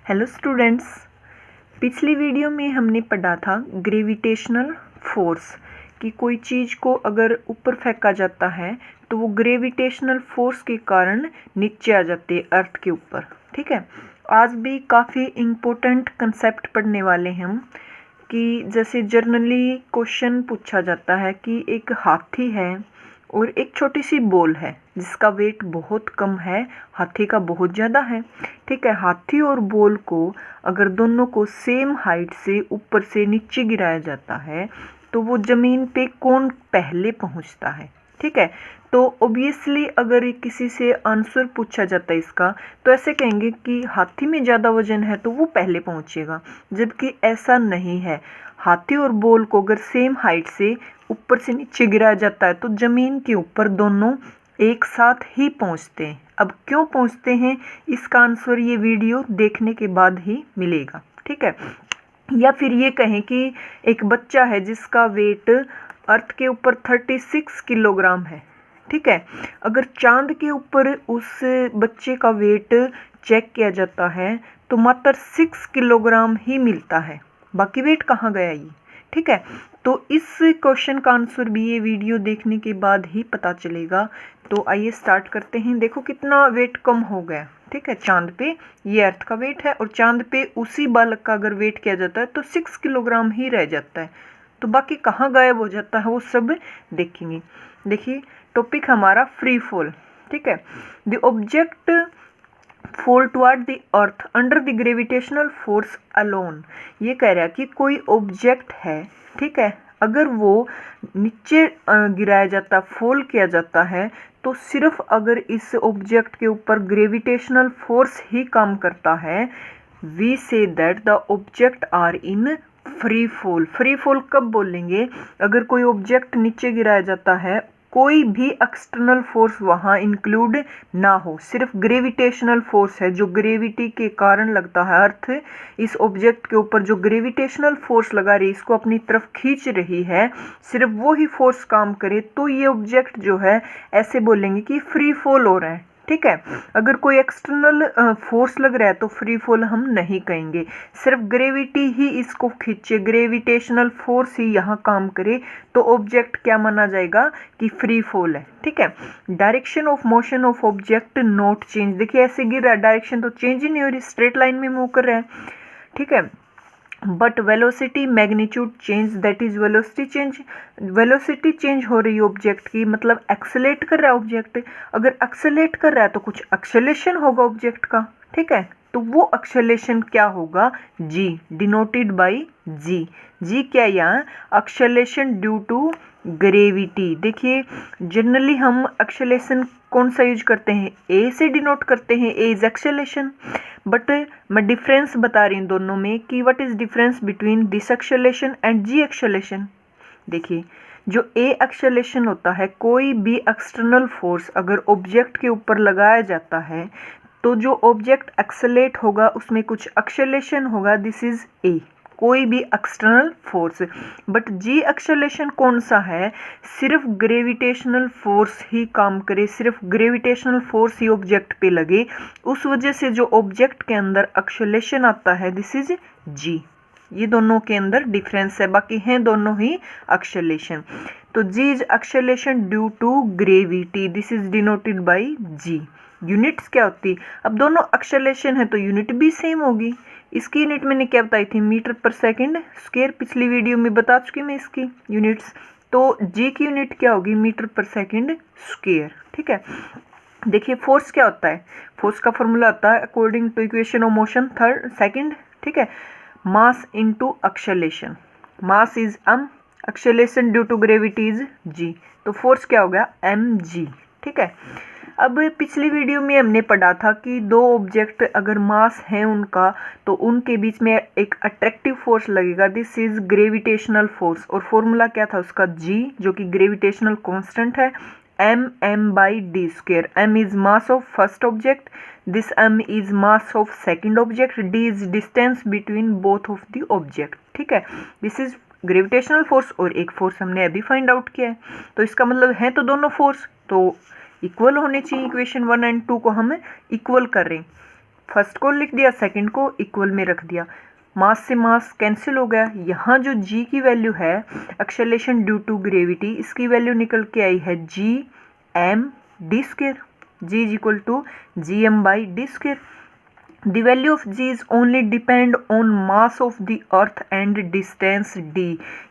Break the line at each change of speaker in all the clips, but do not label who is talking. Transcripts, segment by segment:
Hello students, पिछली video में हमने पढ़ा था ग्रेविटेशनल फोर्स कि कोई चीज़ को अगर ऊपर फेंका जाता है तो वो ग्रेविटेशनल फोर्स के कारण नीचे आ जाती है अर्थ के ऊपर। ठीक है, आज भी काफ़ी इम्पोर्टेंट कंसेप्ट पढ़ने वाले हैं हम कि जैसे जनरली क्वेश्चन पूछा जाता है कि एक हाथी है और एक छोटी सी बॉल है जिसका वेट बहुत कम है, हाथी का बहुत ज़्यादा है। ठीक है, हाथी और बॉल को अगर दोनों को सेम हाइट से ऊपर से नीचे गिराया जाता है तो वो ज़मीन पे कौन पहले पहुंचता है। ठीक है, तो ऑब्वियसली अगर किसी से आंसर पूछा जाता है इसका तो ऐसे कहेंगे कि हाथी में ज़्यादा वजन है तो वो पहले पहुंचेगा, जबकि ऐसा नहीं है। हाथी और बॉल को अगर सेम हाइट से ऊपर से नीचे गिराया जाता है तो ज़मीन के ऊपर दोनों एक साथ ही पहुंचते हैं। अब क्यों पहुंचते हैं इसका आंसर ये वीडियो देखने के बाद ही मिलेगा। ठीक है, या फिर ये कहें कि एक बच्चा है जिसका वेट अर्थ के ऊपर 36 किलोग्राम है। ठीक है, अगर चांद के ऊपर उस बच्चे का वेट चेक किया जाता है तो मात्र 6 किलोग्राम ही मिलता है, बाकी वेट कहाँ गया ये। ठीक है, तो इस क्वेश्चन का आंसर भी ये वीडियो देखने के बाद ही पता चलेगा। तो आइए स्टार्ट करते हैं। देखो कितना वेट कम हो गया। ठीक है, चांद पे ये अर्थ का वेट है और चांद पे उसी बालक का अगर वेट किया जाता है तो 6 किलोग्राम ही रह जाता है, तो बाकी कहाँ गायब हो जाता है वो सब देखेंगे। देखिए टॉपिक हमारा फ्री फॉल। ठीक है, the object fall toward the earth under the gravitational force alone। ये कह रहा है कि कोई ऑब्जेक्ट है, ठीक है, अगर वो नीचे गिराया जाता, फॉल किया जाता है तो सिर्फ अगर इस ऑब्जेक्ट के ऊपर ग्रेविटेशनल फोर्स ही काम करता है, we say that the object are in free fall. Free fall कब बोलेंगे? अगर कोई ऑब्जेक्ट नीचे गिराया जाता है, कोई भी एक्सटर्नल फोर्स वहाँ इंक्लूड ना हो, सिर्फ ग्रेविटेशनल फोर्स है जो ग्रेविटी के कारण लगता है। अर्थ इस ऑब्जेक्ट के ऊपर जो ग्रेविटेशनल फोर्स लगा रही है, इसको अपनी तरफ खींच रही है, सिर्फ वो ही फोर्स काम करे तो ये ऑब्जेक्ट जो है ऐसे बोलेंगे कि फ्री फॉल हो रहा है। ठीक है, अगर कोई एक्सटर्नल फोर्स लग रहा है तो फ्री फॉल हम नहीं कहेंगे, सिर्फ ग्रेविटी ही इसको खींचे, ग्रेविटेशनल फोर्स ही यहाँ काम करे तो ऑब्जेक्ट क्या माना जाएगा कि फ्री फॉल है। ठीक है, direction of motion of object not change. देखिए ऐसे गिर रहा है, डायरेक्शन तो चेंज ही नहीं हो रही, स्ट्रेट लाइन में मूव कर रहा है। ठीक है, but velocity magnitude change, that is velocity change. Velocity change हो रही है ऑब्जेक्ट की, मतलब एक्सेलेट कर रहा है ऑब्जेक्ट। अगर एक्सेलेट कर रहा है तो कुछ एक्सेलेशन होगा ऑब्जेक्ट का। ठीक है, तो वो एक्सेलेशन क्या होगा? जी, डिनोटेड बाय जी। जी क्या यहाँ? Acceleration due to gravity. देखिए जनरली हम एक्सेलेशन कौन सा यूज करते हैं? ए से डिनोट करते हैं, ए इज एक्सेलेशन। बट मैं डिफरेंस बता रही हूँ दोनों में कि what is difference between this acceleration and g acceleration. देखिए जो ए एक्सेलेशन होता है, कोई भी एक्सटर्नल फोर्स अगर ऑब्जेक्ट के ऊपर लगाया जाता है तो जो ऑब्जेक्ट एक्सेलेट होगा उसमें कुछ एक्सेलेशन होगा, दिस इज ए, कोई भी external force. But g acceleration कौन सा है? सिर्फ ग्रेविटेशनल फोर्स ही काम करे, सिर्फ ग्रेविटेशनल फोर्स ही ऑब्जेक्ट पे लगे, उस वजह से जो ऑब्जेक्ट के अंदर एक्सेलेशन आता है दिस इज जी। ये दोनों के अंदर डिफरेंस है, बाकी हैं दोनों ही एक्सेलेशन। तो G is acceleration due to gravity, this is denoted by G. Units क्या होती? अब दोनों एक्सेलेशन है तो यूनिट भी सेम होगी। इसकी यूनिट मैंने क्या बताई थी? मीटर पर सेकंड स्क्वायर, पिछली वीडियो में बता चुकी मैं इसकी यूनिट्स। तो जी की यूनिट क्या होगी? मीटर पर सेकंड स्क्वायर। ठीक है, देखिए फोर्स क्या होता है? फोर्स का फॉर्मूला होता है according to equation of motion third second. ठीक है, mass into acceleration. Mass is m, acceleration due to gravity is g, तो फोर्स क्या हो गया? mg। ठीक है, अब पिछली वीडियो में हमने पढ़ा था कि दो ऑब्जेक्ट अगर मास है उनका तो उनके बीच में एक अट्रैक्टिव फोर्स लगेगा, दिस इज ग्रेविटेशनल फोर्स। और फॉर्मूला क्या था उसका? g, जो कि ग्रेविटेशनल कांस्टेंट है, m by d square। m is mass of first object, this m is mass of second object, d is distance between both of the object। ठीक है, this is gravitational force और एक force हमने अभी find out किया है, तो इसका मतलब है तो दोनों फोर्स तो इक्वल होने चाहिए। इक्वेशन 1 एंड 2 को हम इक्वल कर रहे हैं। फर्स्ट को लिख दिया, सेकंड को इक्वल में रख दिया, मास से मास कैंसिल हो गया। यहाँ जो g की वैल्यू है एक्सेलरेशन ड्यू टू ग्रेविटी, इसकी वैल्यू निकल के आई है G M D square, g is equal to G M by D square. The value of g is only depend on mass of the earth and distance d।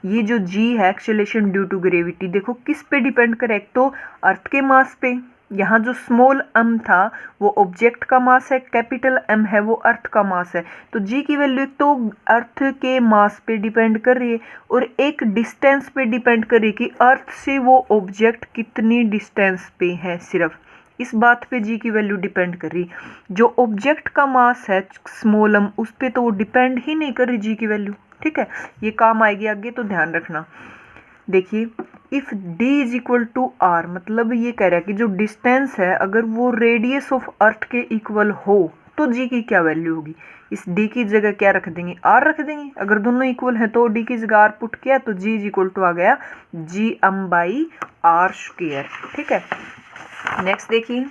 ये जो g है acceleration due to gravity, देखो किस पे depend करे, एक तो अर्थ के मास पे, यहाँ जो स्मॉल m था वो ऑब्जेक्ट का मास है, कैपिटल M है वो अर्थ का मास है। तो g की वैल्यू एक तो अर्थ के मास पे डिपेंड कर रही है और एक डिस्टेंस पे डिपेंड कर रही है कि अर्थ से वो ऑब्जेक्ट कितनी डिस्टेंस पे है, सिर्फ इस बात पे जी की वैल्यू डिपेंड कर रही। जो ऑब्जेक्ट का मास है स्मॉल m, उस पे तो वो डिपेंड ही नहीं कर रही जी की वैल्यू, ठीक है। ये काम आएगी आगे, तो ध्यान रखना। देखिए if d is equal to R, मतलब ये कह रहा है कि जो डिस्टेंस है अगर वो रेडियस ऑफ अर्थ के इक्वल हो तो जी की क्या वैल्यू होगी। इस d की जगह क्या रख देंगे, r रख देंगे। अगर दोनों इक्वल है तो d की जगह r पुट किया तो g इज इक्वल टू आ गया G M by R square, ठीक है। नेक्स्ट देखिए,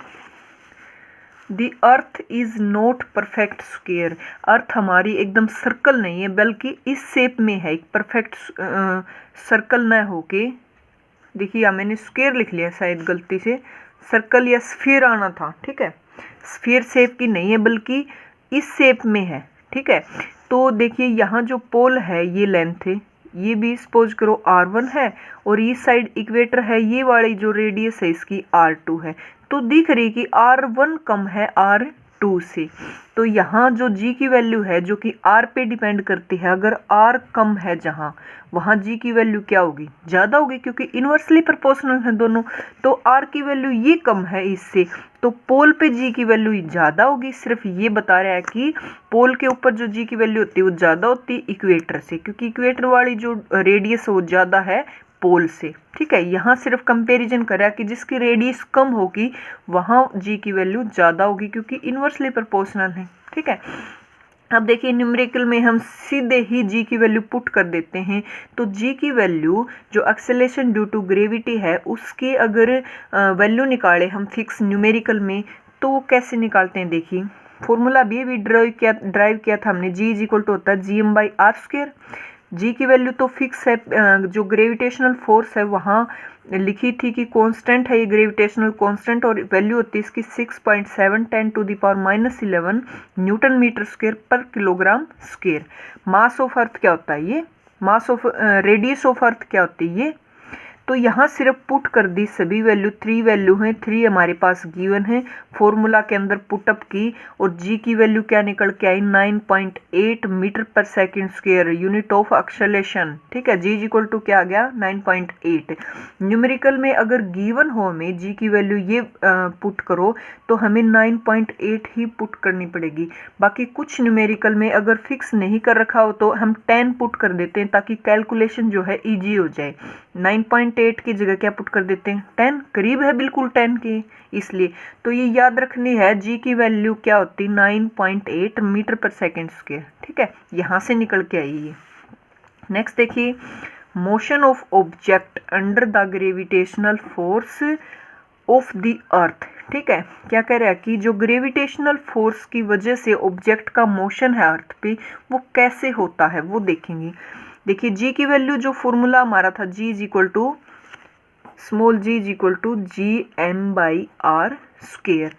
the earth is not perfect square. Earth हमारी एकदम सर्कल नहीं है बल्कि इस शेप में है, एक परफेक्ट सर्कल न होके, देखिए यहाँ मैंने स्क्वायर लिख लिया शायद गलती से, सर्कल या स्फीयर आना था, ठीक है। स्फीयर शेप की नहीं है बल्कि इस शेप में है, ठीक है। तो देखिए यहाँ जो पोल है ये लेंथ है, ये भी सपोज करो r1 है और ये साइड इक्वेटर है, ये वाली जो रेडियस है इसकी r2 है। तो दिख रही कि r1 कम है r2 से, तो यहाँ जो g की वैल्यू है जो कि r पे डिपेंड करती है, अगर r कम है जहाँ, वहाँ g की वैल्यू क्या होगी, ज़्यादा होगी, क्योंकि इन्वर्सली प्रोपोर्शनल है दोनों। तो r की वैल्यू ये कम है इससे, तो पोल पे g की वैल्यू ज़्यादा होगी। सिर्फ ये बता रहा है कि पोल के ऊपर जो g की वैल्यू होती है वो ज़्यादा होती है इक्वेटर से, क्योंकि इक्वेटर वाली जो रेडियस है वो ज़्यादा है पोल से, ठीक है। यहाँ सिर्फ कंपैरिजन करा कि जिसकी रेडियस कम होगी वहाँ g की वैल्यू ज़्यादा होगी, क्योंकि इन्वर्सली प्रोपोर्शनल है, ठीक है। अब देखिए न्यूमेरिकल में हम सीधे ही g की वैल्यू पुट कर देते हैं, तो g की वैल्यू जो एक्सेलरेशन ड्यू टू ग्रेविटी है उसके अगर वैल्यू निकाले हम फिक्स न्यूमेरिकल में, तो वो कैसे निकालते हैं। देखिए फॉर्मूला भी ड्राइव किया था हमने, g इज इक्वल टू होता है G M by R square. G की वैल्यू तो फिक्स है, जो ग्रेविटेशनल फोर्स है वहाँ लिखी थी कि कांस्टेंट है ये ग्रेविटेशनल कांस्टेंट, और वैल्यू होती है इसकी 6.7 10 to the power -11 newton metre square पर kilogram square. Mass of earth क्या होता है, ये mass of radius of earth क्या होती है ये। तो यहाँ सिर्फ पुट कर दी सभी वैल्यू, 3 वैल्यू हैं, 3 हमारे पास गिवन है, फॉर्मूला के अंदर पुटअप की और जी की वैल्यू क्या निकल के आई 9.8 मीटर पर second square, unit of acceleration, ठीक है। जी इक्वल टू क्या आ गया 9.8। न्यूमेरिकल में अगर गिवन हो हमें जी की वैल्यू ये पुट करो तो हमें 9.8 ही पुट करनी पड़ेगी। बाकी कुछ न्यूमेरिकल में अगर फिक्स नहीं कर रखा हो तो हम 10 पुट कर देते हैं ताकि कैलकुलेशन जो है ईजी हो जाए। 9.8 की जगह क्या पुट कर देते हैं 10, करीब है बिल्कुल 10 के, इसलिए तो ये याद रखनी है जी की वैल्यू क्या होती 9.8 मीटर पर सेकंड स्क्वायर, ठीक है। यहाँ से निकल के आई ये। नेक्स्ट देखिए, motion of object under the gravitational force of the अर्थ, ठीक है। क्या कह रहा है कि जो ग्रेविटेशनल फोर्स की वजह से ऑब्जेक्ट का मोशन है अर्थ पे वो कैसे होता है वो देखेंगे। देखिए जी की वैल्यू जो फॉर्मूला हमारा था G is equal to small G is equal to G M by R square.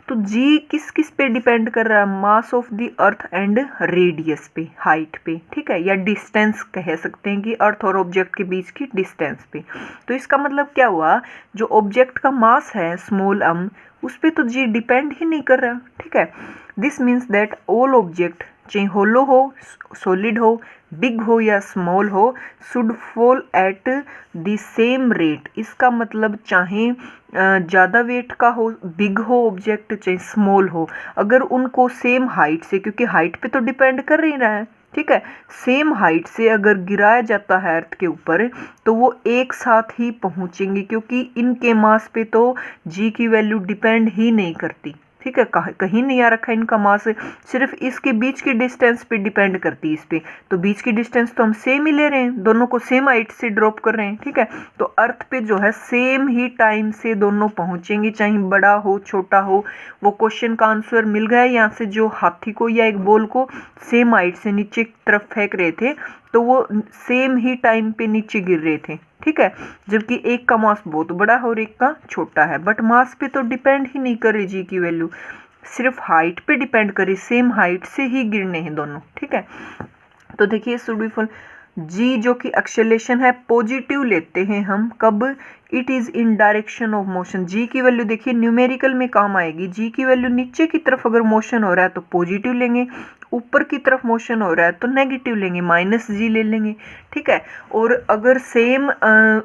तो जी किस किस पे डिपेंड कर रहा है, mass of the earth and radius पे, हाइट पे, ठीक है, या डिस्टेंस कह सकते हैं कि अर्थ और ऑब्जेक्ट के बीच की डिस्टेंस पे। तो इसका मतलब क्या हुआ, जो ऑब्जेक्ट का मास है स्मॉल m उस पे तो जी डिपेंड ही नहीं कर रहा, ठीक है। This means that all object चाहे होलो हो, सॉलिड हो, बिग हो या स्मॉल हो, should fall at the same rate. इसका मतलब चाहे ज़्यादा वेट का हो, बिग हो ऑब्जेक्ट चाहे स्मॉल हो, अगर उनको सेम हाइट से, क्योंकि हाइट पे तो डिपेंड कर ही रहा है, ठीक है, सेम हाइट से अगर गिराया जाता है अर्थ के ऊपर तो वो एक साथ ही पहुंचेंगे, क्योंकि इनके मास पे तो जी की वैल्यू डिपेंड ही नहीं करती, ठीक है, कहीं नहीं आ रखा इनका मास, सिर्फ इसके बीच की डिस्टेंस पे डिपेंड करती है इस पे। तो बीच की डिस्टेंस तो हम सेम ही ले रहे हैं, दोनों को सेम हाइट से ड्रॉप कर रहे हैं, ठीक है। तो अर्थ पे जो है सेम ही टाइम से दोनों पहुंचेंगे, चाहे बड़ा हो छोटा हो। वो क्वेश्चन का आंसर मिल गया। यहाँ से जो हाथी को या एक बॉल को सेम हाइट से नीचे की तरफ फेंक रहे थे, तो वो सेम ही टाइम पे नीचे गिर रहे थे, ठीक है। जबकि एक का मास बहुत बड़ा है और एक का छोटा है, बट मास पे तो डिपेंड ही नहीं कर रही जी की वैल्यू, सिर्फ हाइट पे डिपेंड करी, सेम हाइट से ही गिरने हैं दोनों, ठीक है। तो देखिए सुडीफुल जी जो कि एक्सेलरेशन है पॉजिटिव लेते हैं हम, कब, it is in direction of motion. G की वैल्यू देखिए न्यूमेरिकल में काम आएगी। जी की वैल्यू नीचे की तरफ अगर मोशन हो रहा है तो पॉजिटिव लेंगे, ऊपर की तरफ मोशन हो रहा है तो नेगेटिव लेंगे, माइनस जी ले लेंगे, ठीक है। और अगर सेम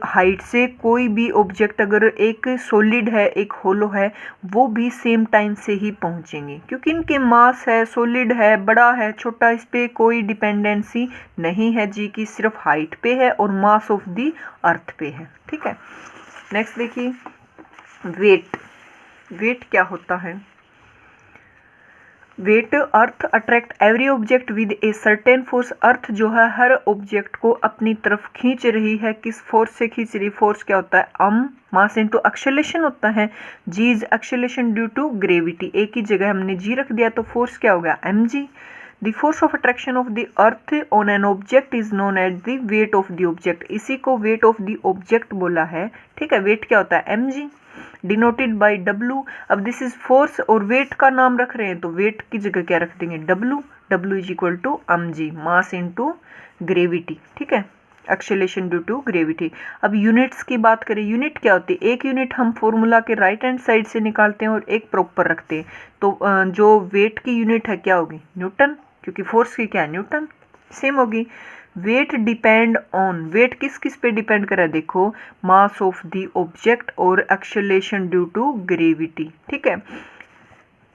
हाइट से कोई भी ऑब्जेक्ट, अगर एक सॉलिड है एक होलो है, वो भी सेम टाइम से ही पहुंचेंगे, क्योंकि इनके मास है, सॉलिड है, बड़ा है छोटा, इस पर कोई डिपेंडेंसी नहीं है जी की, सिर्फ हाइट पे है और मास ऑफ द अर्थ पे है, ठीक है। नेक्स्ट देखिए वेट। वेट क्या होता है? Weight, earth attract every object with a certain force. Earth जो है हर ऑब्जेक्ट को अपनी तरफ खींच रही है, किस फोर्स से खींच रही? फोर्स क्या होता है? मास इनटू एक्सेलरेशन होता है। G is acceleration due to gravity, एक ही जगह हमने जी रख दिया तो फोर्स क्या हो गया? mg। The force of attraction of the earth on an object is known as the weight of the object, इसी को वेट ऑफ द ऑब्जेक्ट बोला है, ठीक है। वेट क्या होता है? mg denoted by W। अब दिस इज फोर्स और वेट का नाम रख रहे हैं तो वेट की जगह क्या रख देंगे? W। W is equal to mg, mass into gravity, ठीक है, एक्सेलरेशन ड्यू टू ग्रेविटी। अब यूनिट्स की बात करें, यूनिट क्या होती है? एक यूनिट हम फॉर्मूला के राइट हैंड साइड से निकालते हैं और एक प्रॉपर रखते हैं, तो जो वेट की यूनिट है क्या होगी? न्यूटन, क्योंकि फोर्स की क्या है? न्यूटन, सेम होगी। वेट डिपेंड ऑन, वेट किस किस पे डिपेंड करा? देखो, मास ऑफ द ऑब्जेक्ट और एक्सेलरेशन ड्यू टू ग्रेविटी, ठीक है।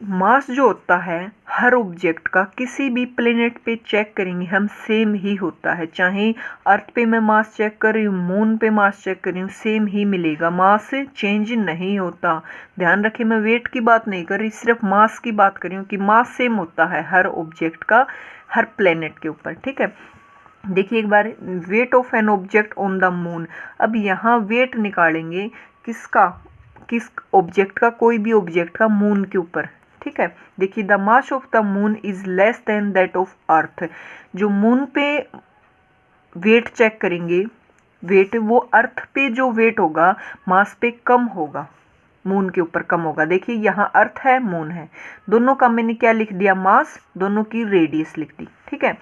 मास जो होता है हर ऑब्जेक्ट का, किसी भी प्लेनेट पे चेक करेंगे हम सेम ही होता है, चाहे अर्थ पे मैं मास चेक कर रही हूँ, मून पे मास चेक कर रही हूँ, सेम ही मिलेगा, मास चेंज नहीं होता। ध्यान रखें मैं वेट की बात नहीं कर रही, सिर्फ मास की बात कर रही हूँ कि मास सेम होता है हर ऑब्जेक्ट का हर प्लेनेट के ऊपर, ठीक है। देखिए एक बार, weight of an object on the moon. अब यहाँ वेट निकालेंगे किसका? किस ऑब्जेक्ट का? कोई भी ऑब्जेक्ट का मून के ऊपर, ठीक है। देखिए the mass of the moon is less than that of earth. जो मून पे वेट चेक करेंगे, वेट वो अर्थ पे जो वेट होगा मास पे कम होगा, मून के ऊपर कम होगा। देखिए यहाँ अर्थ है मून है, दोनों का मैंने क्या लिख दिया? मास, दोनों की रेडियस लिख दी, ठीक है।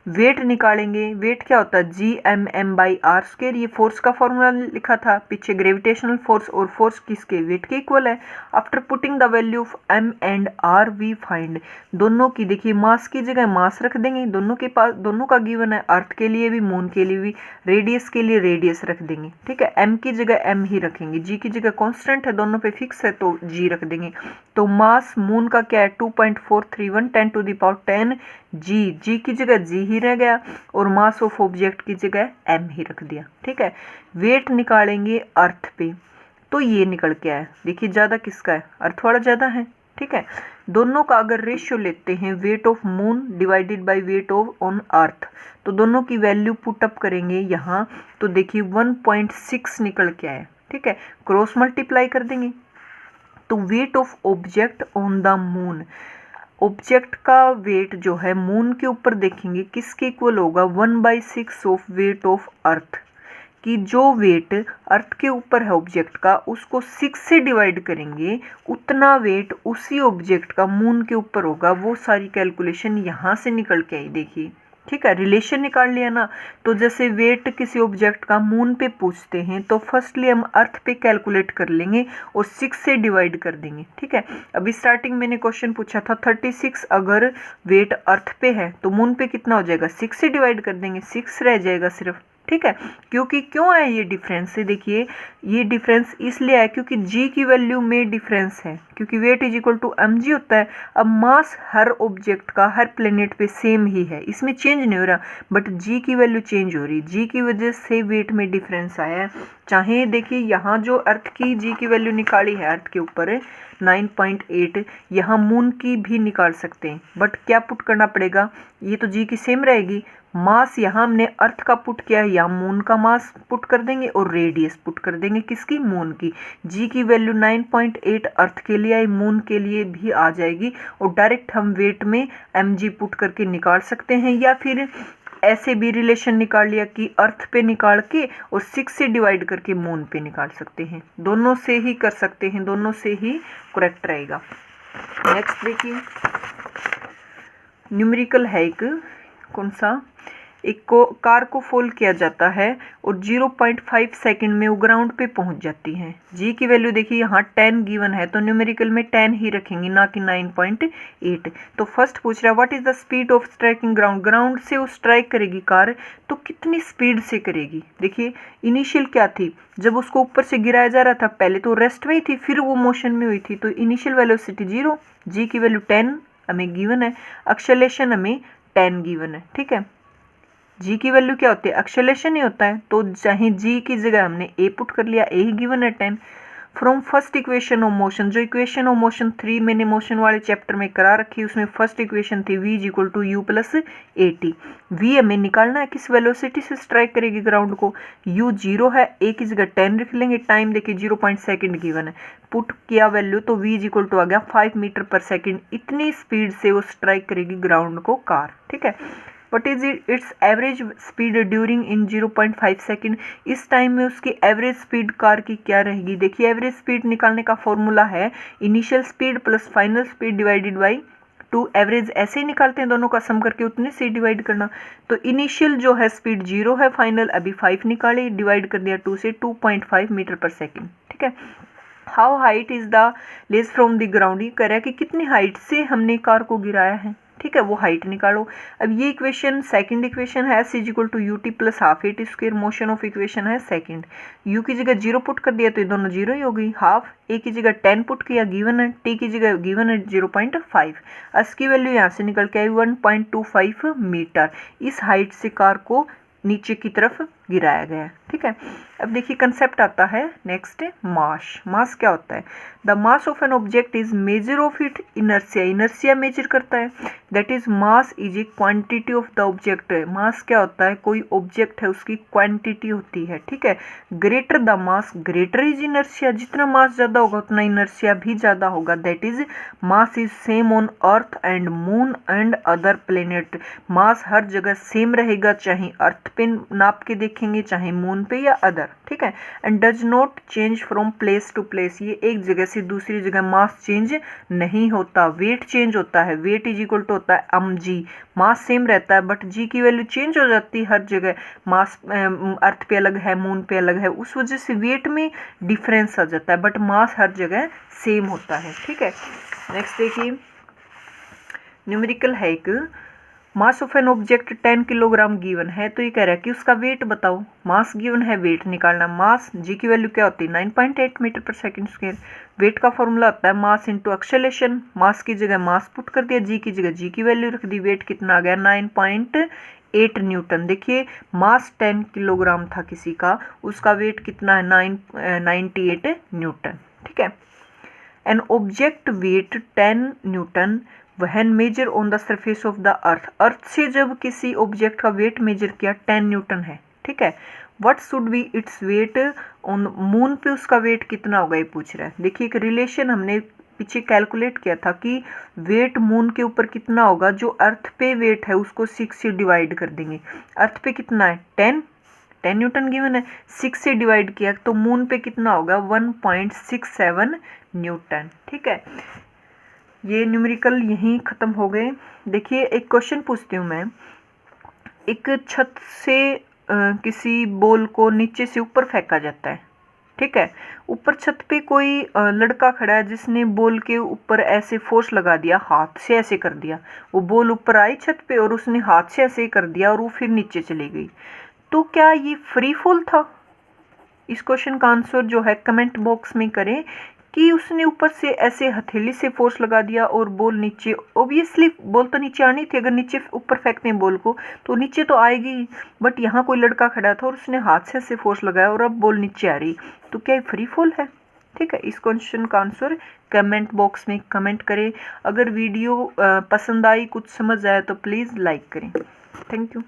वेट निकालेंगे, वेट क्या होता है? G M M by R square, ये फोर्स का फॉर्मूला लिखा था पीछे, ग्रेविटेशनल फोर्स और फोर्स किसके? वेट के इक्वल है। After putting the value of M and R we find, दोनों की देखिए मास की जगह मास रख देंगे, दोनों के पास दोनों का गिवन है, अर्थ के लिए भी मून के लिए भी, रेडियस के लिए रेडियस रख देंगे, ठीक है। एम की जगह एम ही रखेंगे, जी की जगह कॉन्स्टेंट है, दोनों पे फिक्स है तो जी रख देंगे। तो मास मून का क्या है? 2.431 10 टू द पावर 10 जी, जी की जगह जी ही रह गया और मास ऑफ ऑब्जेक्ट की जगह एम ही रख दिया, ठीक है। वेट निकालेंगे अर्थ पे, तो ये निकल के आया, देखिए ज़्यादा किसका है? अर्थ वाला ज़्यादा है, ठीक है। दोनों का अगर रेशियो लेते हैं, weight of moon divided by weight of on earth, तो दोनों की वैल्यू पुट अप करेंगे यहाँ, तो देखिए 1.6 निकल के आया, ठीक है। क्रॉस मल्टीप्लाई कर देंगे तो weight of object on the moon, object का वेट जो है मून के ऊपर देखेंगे किसके इक्वल होगा? 1/6 ऑफ वेट ऑफ अर्थ, कि जो वेट अर्थ के ऊपर है ऑब्जेक्ट का उसको 6 से डिवाइड करेंगे, उतना वेट उसी ऑब्जेक्ट का मून के ऊपर होगा। वो सारी कैलकुलेशन यहाँ से निकल के आई, देखिए, ठीक है। रिलेशन निकाल लिया ना। तो जैसे वेट किसी ऑब्जेक्ट का मून पे पूछते हैं तो फर्स्टली हम अर्थ पे कैलकुलेट कर लेंगे और 6 से डिवाइड कर देंगे, ठीक है। अभी स्टार्टिंग मैंने क्वेश्चन पूछा था 36, अगर वेट अर्थ पे है तो मून पे कितना हो जाएगा? 6 से डिवाइड कर देंगे, 6 रह जाएगा सिर्फ, ठीक है। क्योंकि क्यों है ये डिफरेंस से, देखिए ये डिफरेंस इसलिए है क्योंकि जी की वैल्यू में डिफरेंस है, क्योंकि weight is equal to mg होता है। अब मास हर ऑब्जेक्ट का हर प्लेनेट पे सेम ही है, इसमें चेंज नहीं हो रहा, बट जी की वैल्यू चेंज हो रही, जी की वजह से वेट में डिफरेंस आया है। चाहे देखिए यहाँ जो अर्थ की जी की वैल्यू निकाली है, अर्थ के ऊपर 9.8, यहाँ मून की भी निकाल सकते हैं, बट क्या पुट करना पड़ेगा, ये तो जी की सेम रहेगी। मास यहाँ हमने अर्थ का पुट किया है, यहाँ मून का मास पुट कर देंगे और रेडियस पुट कर देंगे किसकी, मून की। जी की वैल्यू 9.8 अर्थ के लिए आई, मून के लिए भी आ जाएगी, और डायरेक्ट हम वेट में mg पुट करके निकाल सकते हैं, या फिर ऐसे भी रिलेशन निकाल लिया कि अर्थ पे निकाल के और 6 से डिवाइड करके मून पे निकाल सकते हैं। दोनों से ही कर सकते हैं, दोनों से ही करेक्ट रहेगा। नेक्स्ट देखिए, न्यूमेरिकल है एक, कौन सा, एक को कार को फोल्ड किया जाता है और 0.5 सेकंड में वो ग्राउंड पे पहुंच जाती है। जी की वैल्यू देखिए यहाँ 10 गिवन है, तो न्यूमेरिकल में 10 ही रखेंगे, ना कि 9.8। तो फर्स्ट पूछ रहा है what is the speed of striking ground, ground से वो स्ट्राइक करेगी कार, तो कितनी स्पीड से करेगी। देखिए इनिशियल क्या थी, जब उसको ऊपर से गिराया जा रहा था पहले तो रेस्ट में ही थी, फिर वो मोशन में हुई थी, तो इनिशियल वेलोसिटी 0, जी की वैल्यू 10 हमें गिवन है, एक्सेलरेशन हमें 10 गिवन है, ठीक है। जी की वैल्यू क्या होती है, एक्सेलरेशन ही होता है, तो चाहे जी की जगह हमने ए पुट कर लिया, ए ही गिवन है 10। From first equation of motion, जो इक्वेशन ऑफ मोशन 3 मैंने मोशन वाले चैप्टर में करा रखी, उसमें फर्स्ट इक्वेशन थी v is equal to u plus at। v हमें निकालना है किस वेलोसिटी से स्ट्राइक करेगी ग्राउंड को, u 0 है, a की जगह 10 रख लेंगे, टाइम देखिए 0.2 सेकंड गिवन है, पुट किया वैल्यू तो v इज इक्वल टू आ गया 5 मीटर पर सेकंड, इतनी स्पीड से वो स्ट्राइक करेगी ग्राउंड को कार, ठीक है। What is it's average speed during in 0.5 second, इस टाइम में उसकी एवरेज स्पीड कार की क्या रहेगी। देखिए एवरेज स्पीड निकालने का फॉर्मूला है initial speed plus final speed divided by 2, average ऐसे ही निकालते हैं, दोनों का सम करके उतने से डिवाइड करना। तो इनिशियल जो है स्पीड 0 है, फाइनल अभी 5 निकाली, डिवाइड कर दिया 2 से, 2.5 मीटर पर सेकेंड, ठीक है। How height is the less from the ground, ये कह रहा है कि कितनी हाइट से हमने कार को गिराया है, ठीक है, वो हाइट निकालो। अब ये इक्वेशन सेकंड इक्वेशन है, s is equal to u t plus half at square, motion of equation है सेकंड। u की जगह 0 पुट कर दिया तो ये दोनों 0 ही हो गई, हाफ, a की जगह 10 पुट किया गिवन है, t की जगह गिवन है 0.5, s की वैल्यू यहाँ से निकल के आई 1.25 मीटर। इस हाइट से कार को नीचे की तरफ गिराया गया, ठीक है। अब देखिए कंसेप्ट आता है नेक्स्ट, मास। मास क्या होता है, the mass of an object is measure of it inertia, inertia measure करता है, that is mass is a quantity of the object. Mass क्या होता है, कोई ऑब्जेक्ट है उसकी क्वांटिटी होती है, ठीक है। Greater the mass greater is inertia, जितना मास ज़्यादा होगा उतना इनर्सिया भी ज़्यादा होगा, that is mass is same on earth and moon and other planet. Mass हर जगह सेम रहेगा, चाहे अर्थ पे नाप के देखेंगे चाहे मून पे या अदर, ठीक है। And does not change from place to place, ये एक जगह से दूसरी जगह मास चेंज नहीं होता, वेट चेंज होता है, वेट इज इक्वल टू होता है mg, मास सेम रहता है बट g की वैल्यू चेंज हो जाती है हर जगह, मास अर्थ पे अलग है मून पे अलग है, उस वजह से वेट में डिफरेंस आ जाता है, बट मास हर जगह सेम होता है, ठीक है। नेक्स्ट देखिए, न्यूमेरिकल है एक, मास of an object 10 kilogram given है, तो ये कह रहा है कि उसका वेट बताओ, मास गिवन है, वेट निकालना। मास जी की वैल्यू क्या होती है 9.8 मीटर पर सेकंड स्क्वायर, वेट का फॉर्मूला होता है मास इंटू एक्सेलरेशन, मास की जगह मास पुट कर दिया, जी की जगह जी की वैल्यू रख दी, वेट कितना आ गया 9.8 न्यूटन। देखिए मास 10 किलोग्राम था किसी का, उसका वेट कितना है 98 न्यूटन, ठीक है। An object weight 10 newton when measure on the surface of the earth, earth से जब किसी ऑब्जेक्ट का वेट मेजर किया 10 न्यूटन है, ठीक है। What should be its weight on moon पे, उसका वेट कितना होगा ये पूछ रहा है। देखिए एक रिलेशन हमने पीछे कैलकुलेट किया था कि वेट मून के ऊपर कितना होगा, जो अर्थ पे वेट है उसको 6 से डिवाइड कर देंगे, अर्थ पे कितना है 10 न्यूटन गिवन है, 6 से डिवाइड किया तो मून पे कितना होगा 1.67 न्यूटन, ठीक है। ये न्यूमेरिकल यहीं ख़त्म हो गए। देखिए एक क्वेश्चन पूछती हूँ मैं, एक छत से किसी बॉल को नीचे से ऊपर फेंका जाता है, ठीक है। ऊपर छत पे कोई लड़का खड़ा है जिसने बॉल के ऊपर ऐसे फोर्स लगा दिया, हाथ से ऐसे कर दिया, वो बॉल ऊपर आई छत पे और उसने हाथ से ऐसे कर दिया और वो फिर नीचे चली गई। तो क्या ये फ्री फॉल था? इस क्वेश्चन का आंसर जो है कमेंट बॉक्स में करें कि उसने ऊपर से ऐसे हथेली से फोर्स लगा दिया और बॉल नीचे, ऑब्वियसली बॉल तो नीचे आनी थी, अगर नीचे ऊपर फेंकते हैं बॉल को तो नीचे तो आएगी, बट यहाँ कोई लड़का खड़ा था और उसने हाथ से ऐसे फोर्स लगाया और अब बॉल नीचे आ रही, तो क्या ये फ्री फॉल है? ठीक है, इस क्वेश्चन का आंसर कमेंट बॉक्स में कमेंट करें। अगर वीडियो पसंद आई, कुछ समझ आया तो प्लीज़ लाइक करें। Thank you.